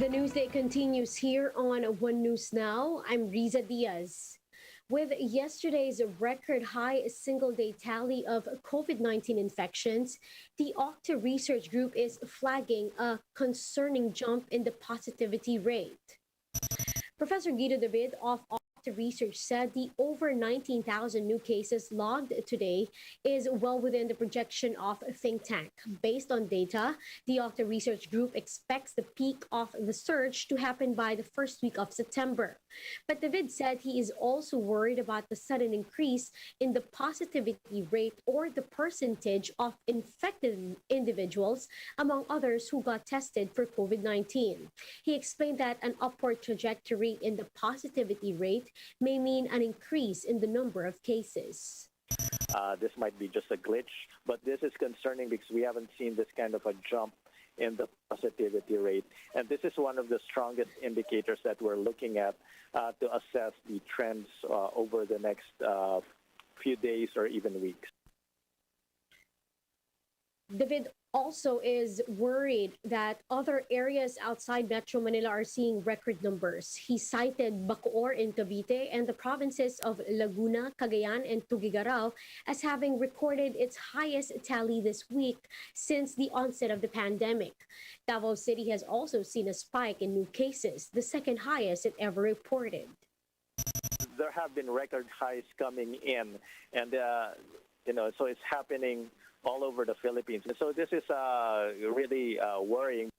The news day continues here on One News Now. I'm Riza Diaz. With yesterday's record high single day tally of COVID-19 infections, the OCTA Research Group is flagging a concerning jump in the positivity rate. Professor Guido David of OCTA Research said the over 19,000 new cases logged today is well within the projection of a think tank. Based on data, the OCTA Research Group expects the peak of the surge to happen by the first week of September. But David said he is also worried about the sudden increase in the positivity rate or the percentage of infected individuals, among others who got tested for COVID-19. He explained that an upward trajectory in the positivity rate may mean an increase in the number of cases. This might be just a glitch, but this is concerning because we haven't seen this kind of a jump in the positivity rate. And this is one of the strongest indicators that we're looking at to assess the trends over the next few days or even weeks. David also is worried that other areas outside Metro Manila are seeing record numbers. He cited Bacoor in Cavite and the provinces of Laguna, Cagayan, and Tuguegarao as having recorded its highest tally this week since the onset of the pandemic. Davao City has also seen a spike in new cases, the second highest it ever reported. There have been record highs coming in, and so it's happening all over the Philippines. So this is really worrying.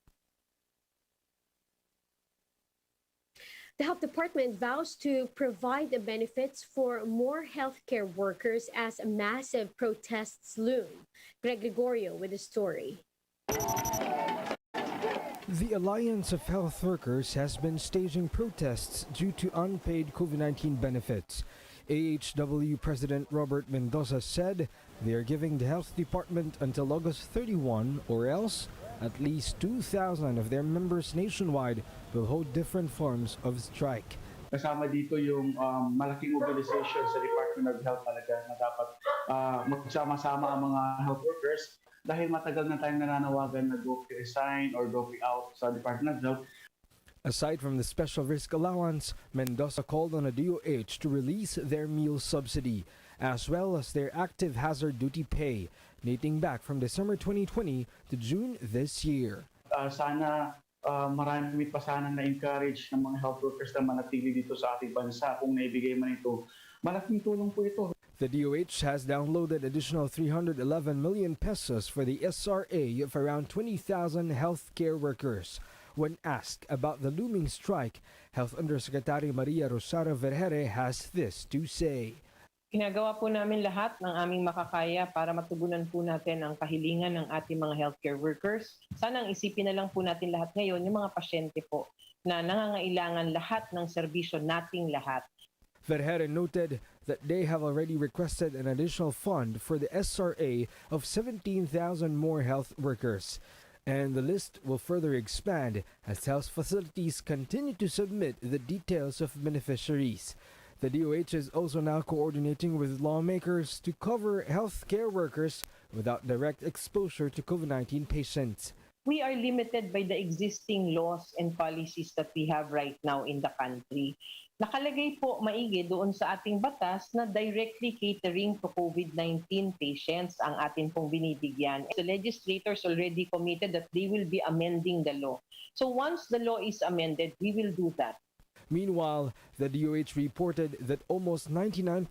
The Health Department vows to provide the benefits for more healthcare workers as massive protests loom. Greg Gregorio with the story. The Alliance of Health Workers has been staging protests due to unpaid COVID-19 benefits. AHW President Robert Mendoza said they are giving the Health Department until August 31 or else at least 2,000 of their members nationwide will hold different forms of strike. Kasama dito yung malaking mobilization sa Department of Health talaga na dapat magsama-sama ang mga health workers dahil matagal na tayong nananawagan na go resign or go out sa Department of Health. Aside from the special risk allowance, Mendoza called on the DOH to release their meal subsidy, as well as their active hazard duty pay, dating back from December 2020 to June this year. Sana marami pa sana na-encourage ng mga health workers na manatili dito sa ating bansa. Kung naibigay man ito, malaking tulong po ito. The DOH has downloaded additional 311 million pesos for the SRA of around 20,000 healthcare workers. When asked about the looming strike, Health Undersecretary Maria Rosario Vergere has this to say. Ginagawa po namin lahat ng aming makakaya para matugunan po natin ang kahilingan ng ating mga healthcare workers. Sana ang isipin na lang po natin lahat ngayon yung mga pasyente po na nangangailangan lahat ng serbisyo nating lahat. Vergere noted that they have already requested an additional fund for the SRA of 17,000 more health workers. And the list will further expand as health facilities continue to submit the details of beneficiaries. The DOH is also now coordinating with lawmakers to cover healthcare workers without direct exposure to COVID-19 patients. We are limited by the existing laws and policies that we have right now in the country. Nakalagay po maigi doon sa ating batas na directly catering to COVID-19 patients ang atin pong binibigyan. The legislators already committed that they will be amending the law. So once the law is amended, we will do that. Meanwhile, the DOH reported that almost 99%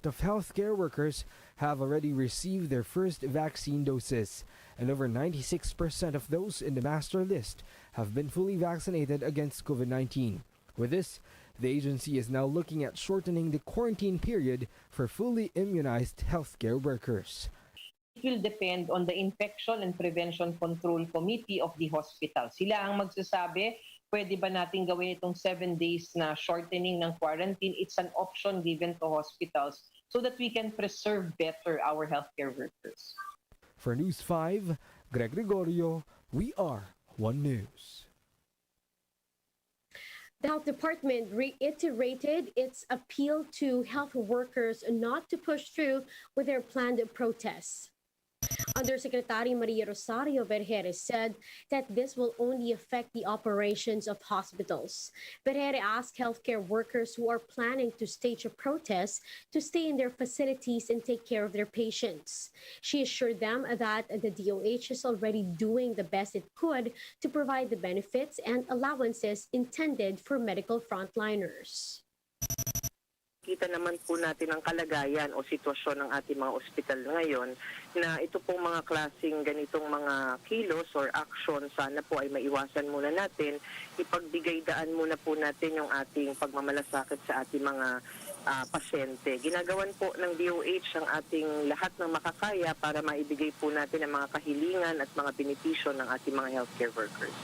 of healthcare workers have already received their first vaccine doses, and over 96% of those in the master list have been fully vaccinated against COVID-19. With this, the agency is now looking at shortening the quarantine period for fully immunized healthcare workers. It will depend on the Infection and Prevention Control Committee of the hospital. Sila ang magsasabi, pwede ba natin gawin itong 7 days na shortening ng quarantine? It's an option given to hospitals so that we can preserve better our healthcare workers. For News 5, Greg Gregorio, we are One News. The Health Department reiterated its appeal to health workers not to push through with their planned protests. Undersecretary Maria Rosario Vergere said that this will only affect the operations of hospitals. Vergere asked healthcare workers who are planning to stage a protest to stay in their facilities and take care of their patients. She assured them that the DOH is already doing the best it could to provide the benefits and allowances intended for medical frontliners. Kita naman po natin ang kalagayan o sitwasyon ng ating mga ospital ngayon na ito pong mga klaseng ganitong mga kilos or action sana po ay maiwasan muna natin. Ipagbigay daan muna po natin yung ating pagmamalasakit sa ating mga pasyente. Ginagawan po ng DOH ang ating lahat ng makakaya para maibigay po natin ang mga kahilingan at mga benepisyo ng ating mga healthcare workers.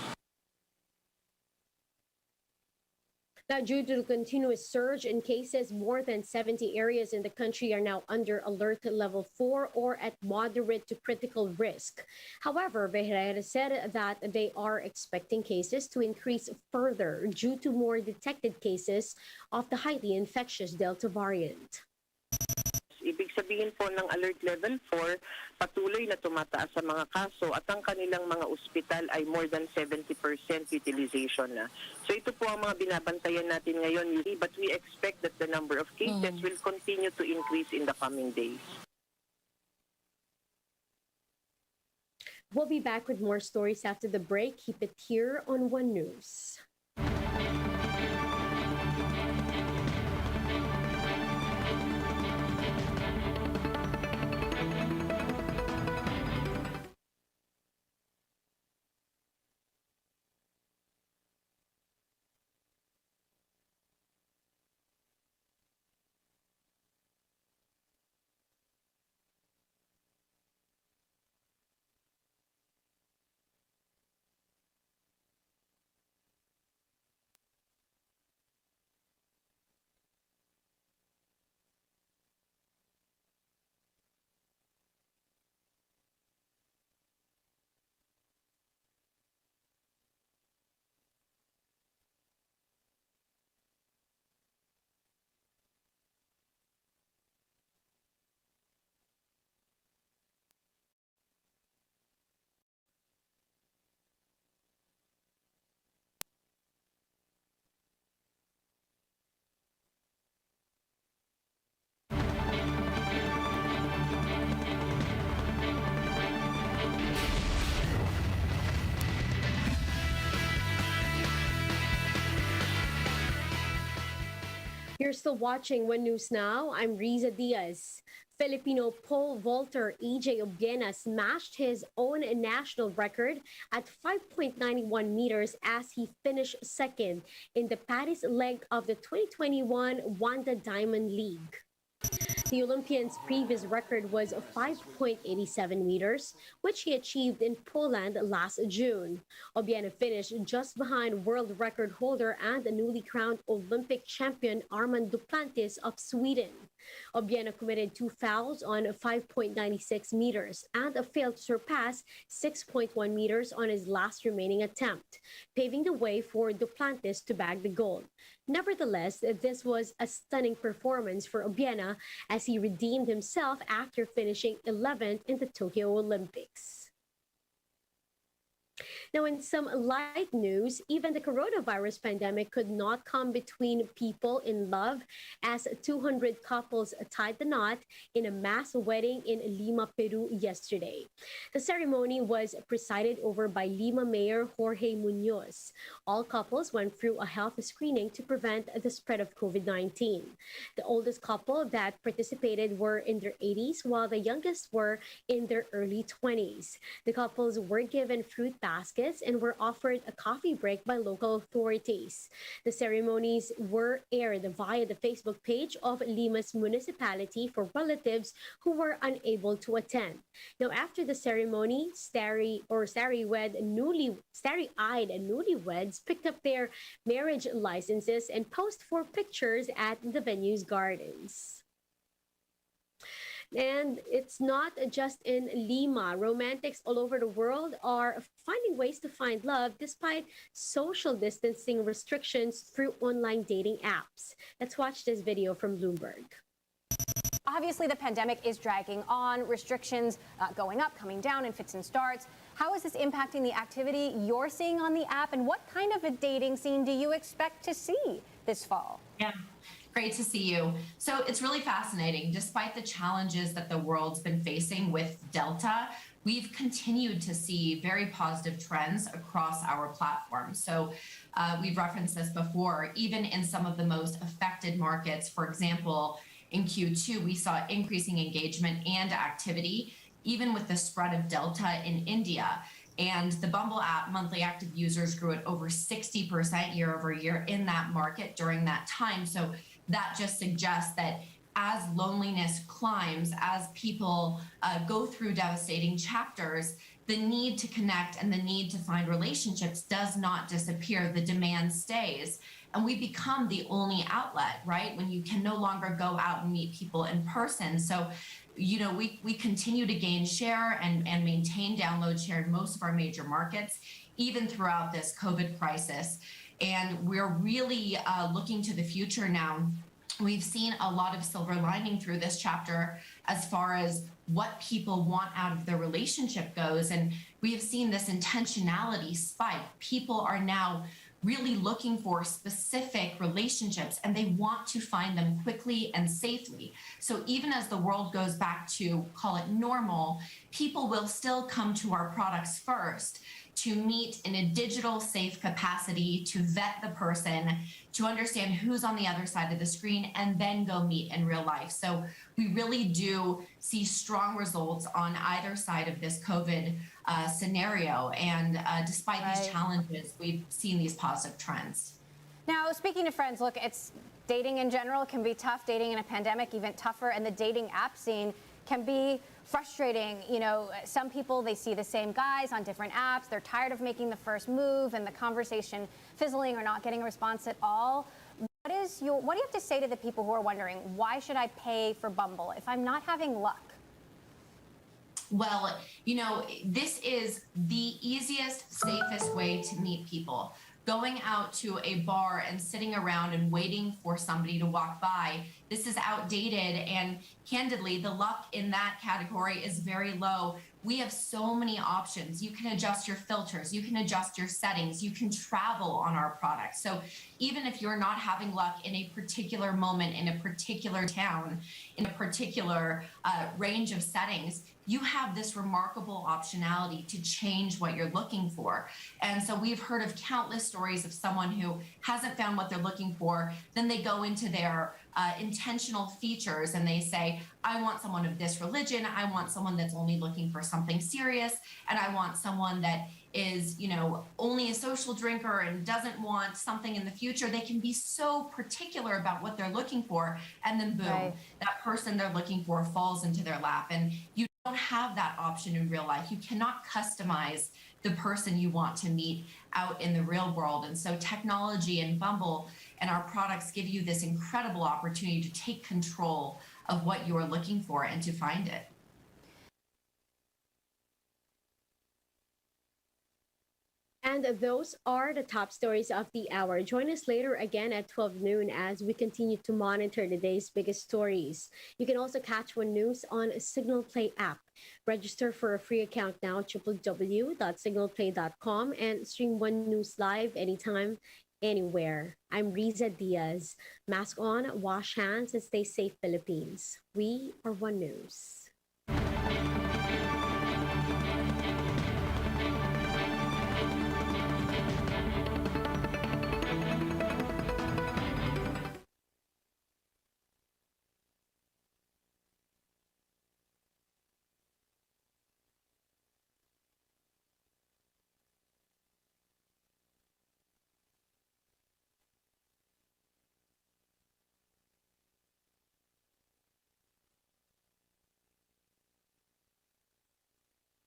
Now, due to the continuous surge in cases, more than 70 areas in the country are now under alert level 4 or at moderate to critical risk. However, Vergere said that they are expecting cases to increase further due to more detected cases of the highly infectious Delta variant. Ibig sabihin po ng alert level 4, patuloy na tumataas ang mga kaso at ang kanilang mga ospital ay more than 70% utilization na. So ito po ang mga binabantayan natin ngayon, but we expect that the number of cases will continue to increase in the coming days. We'll be back with more stories after the break. Keep it here on One News. You're still watching One News Now. I'm Riza Diaz. Filipino pole vaulter EJ Obiena smashed his own national record at 5.91 meters as he finished second in the Paris leg of the 2021 Wanda Diamond League. The Olympian's previous record was 5.87 meters, which he achieved in Poland last June. Obiena finished just behind world record holder and newly crowned Olympic champion Armand Duplantis of Sweden. Obiena committed 2 fouls on 5.96 meters and failed to surpass 6.1 meters on his last remaining attempt, paving the way for Duplantis to bag the gold. Nevertheless, this was a stunning performance for Obiena as he redeemed himself after finishing 11th in the Tokyo Olympics. Now, in some light news, even the coronavirus pandemic could not come between people in love as 200 couples tied the knot in a mass wedding in Lima, Peru yesterday. The ceremony was presided over by Lima Mayor Jorge Munoz. All couples went through a health screening to prevent the spread of COVID-19. The oldest couple that participated were in their 80s, while the youngest were in their early 20s. The couples were given fruit baskets and were offered a coffee break by local authorities. The ceremonies were aired via the Facebook page of Lima's municipality for relatives who were unable to attend. Now, after the ceremony, starry-eyed newlyweds picked up their marriage licenses and posed for pictures at the venue's gardens. And it's not just in Lima. Romantics all over the world are finding ways to find love despite social distancing restrictions through online dating apps. Let's watch this video from Bloomberg. obviously the pandemic is dragging on, restrictions going up, coming down in fits and starts. How is this impacting the activity you're seeing on the app, and what kind of a dating scene do you expect to see this fall? Yeah. Great to see you. So it's really fascinating. Despite the challenges that the world's been facing with Delta, we've continued to see very positive trends across our platform. So we've referenced this before, even in some of the most affected markets. For example, in Q2, we saw increasing engagement and activity, even with the spread of Delta in India. And the Bumble app monthly active users grew at over 60% year over year in that market during that time. So that just suggests that as loneliness climbs, as people go through devastating chapters, the need to connect and the need to find relationships does not disappear. The demand stays. And we become the only outlet, right? When you can no longer go out and meet people in person. So, you know, we continue to gain share and maintain download share in most of our major markets, even throughout this COVID crisis. And we're really looking to the future now. We've seen a lot of silver lining through this chapter as far as what people want out of their relationship goes. And we have seen this intentionality spike. People are now really looking for specific relationships, and they want to find them quickly and safely. So even as the world goes back to, call it normal, people will still come to our products first to meet in a digital safe capacity, to vet the person, to understand who's on the other side of the screen, and then go meet in real life. So we really do see strong results on either side of this COVID scenario. And despite these challenges, we've seen these positive trends. Now, speaking of friends, look, it's dating in general can be tough. Dating in a pandemic, even tougher. And the dating app scene can be frustrating. You know, some people, they see the same guys on different apps. They're tired of making the first move and the conversation fizzling or not getting a response at all. What do you have to say to the people who are wondering, why should I pay for Bumble if I'm not having luck? Well, you know, this is the easiest, safest way to meet people. Going out to a bar and sitting around and waiting for somebody to walk by, this is outdated, and candidly, the luck in that category is very low. We have so many options. You can adjust your filters, you can adjust your settings, you can travel on our product. So even if you're not having luck in a particular moment, in a particular town, in a particular range of settings, you have this remarkable optionality to change what you're looking for. And so we've heard of countless stories of someone who hasn't found what they're looking for. Then they go into their intentional features and they say, I want someone of this religion, I want someone that's only looking for something serious, and I want someone that is, you know, only a social drinker and doesn't want something in the future. They can be so particular about what they're looking for, and then boom, that person they're looking for falls into their lap. And you don't have that option in real life. You cannot customize the person you want to meet out in the real world. And so technology and Bumble and our products give you this incredible opportunity to take control of what you are looking for and to find it. And those are the top stories of the hour. Join us later again at 12 noon as we continue to monitor the day's biggest stories. You can also catch One News on Signal Play app. Register for a free account now at www.signalplay.com and stream One News live anytime, anywhere. I'm Riza Diaz. Mask on, wash hands, and stay safe, Philippines. We are One News.